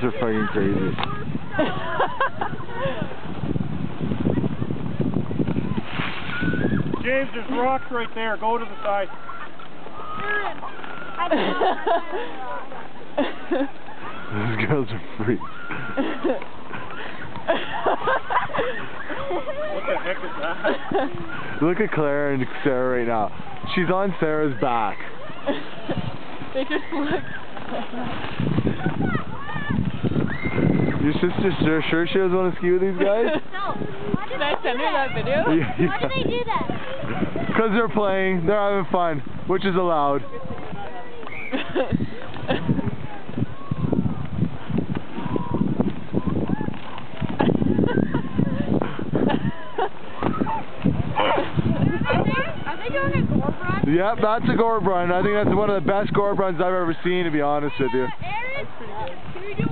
are fucking crazy. James, there's rocks right there. Go to the side. Those girls are freaks. What the heck is that? Look at Claire and Sarah right now. She's on Sarah's back. They just look. Your sister sure she doesn't want to ski with these guys? No. Did I send her that video? Yeah. Why did they do that? Because they're playing, they're having fun, which is allowed. Are they doing a gore run? Yep, that's a gourd run. I think that's one of the best gourd runs I've ever seen, to be honest with you. Aaron, can we do